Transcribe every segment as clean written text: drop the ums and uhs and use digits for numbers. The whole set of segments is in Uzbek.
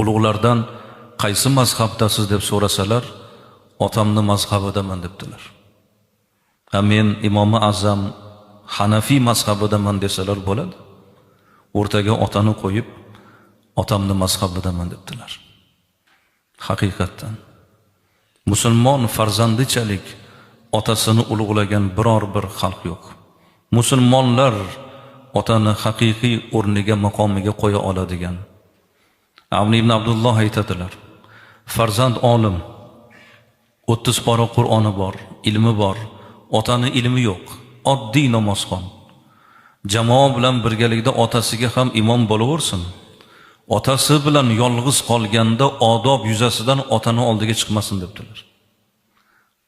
Ulug'lardan qaysi mazhabdasiz deb so'rasalar, otamni mazhabidaman debdilar. Men Imomi Azam Hanafiy mazhabidaman desalar bo'ladi. O'rtaga otani qo'yib, otamni mazhabidaman debdilar. Haqiqatdan musulmon farzandichalik otasini ulug'lagan biror bir xalq yo'q. Musulmonlar otani haqiqiy o'rniga, maqomiga qo'ya oladigan. Avni ibn Abdulloh aytadilar, farzand olim, 30 pora Qur'oni bor, ilmi bor, otani ilmi yo'q, oddiy namozxon. Jamoa bilan birgalikda otasiga ham imom bo'laversin. Otasi bilan yolg'iz qolganda odob yuzasidan otani oldiga chiqmasin debdilar.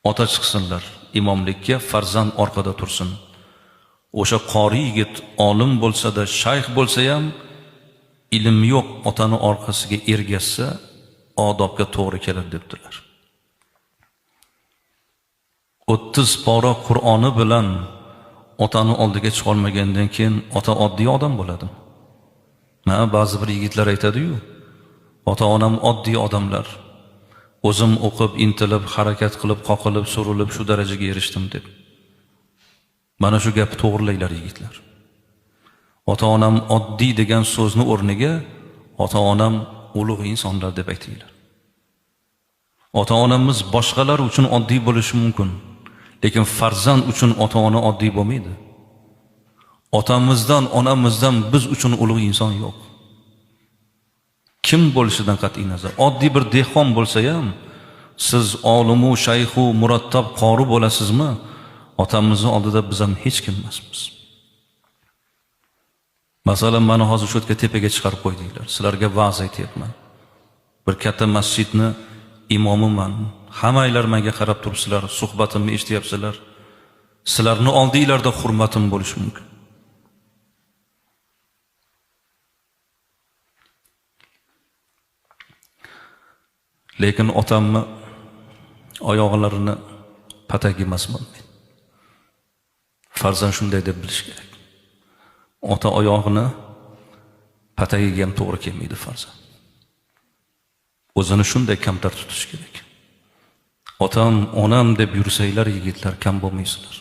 Ota chiqsinlar imomlikka, farzand orqada tursin. O'sha qori yigit olim bo'lsa-da, shayx bo'lsa ham ilm yo'q, otani orqasiga ergashsa odobga to'g'ri keladi debdilar. 30 pora Qur'oni bilan otani oldiga chiqolmagandan keyin ota oddiy odam bo'ladi. Ba'zi bir yigitlar aytadi-yu, ota-onam oddiy odamlar. O'zim o'qib, intilib, harakat qilib, qoqilib, surilib shu darajaga erishdim deb. Mana shu gap to'g'rilaylar yigitlar. Ota-onam oddiy degan so'zni o'rniga ota-onam ulug' insonlar deb aytinglar. Ota-onamiz boshqalar uchun oddiy bo'lishi mumkin, lekin farzand uchun ota-ona oddiy bo'lmaydi. Otamizdan, onamizdan biz uchun ulug' inson yo'q. Kim bo'lishidan qat'iy nazar, oddiy bir dehqon bo'lsa ham, siz olimu, shayxu, murattab qori bo'lasizmi? Otamizni oldida biz ham hech kim emasmiz. Masalan, meni hozir shu yerga tepaga chiqarib qo'ydinglar. Sizlarga va'z aytyapman. Bir katta masjidni imomiman. Hammanglar menga qarab turibsizlar, suhbatimni eshityapsizlar. Sizlarning oldinglarda hurmatim bo'lishi mumkin. Lekin otamni oyoqlarini patak emasman. Farzand shunday deb bilish kerak. Ota oyog'ini patagiga ham to'g'ri kelmaydi farzand. O'zini shunday kamtar tutish kerak. Otam, onam deb yursanglar, yigitlar, kam bo'lmaysizlar.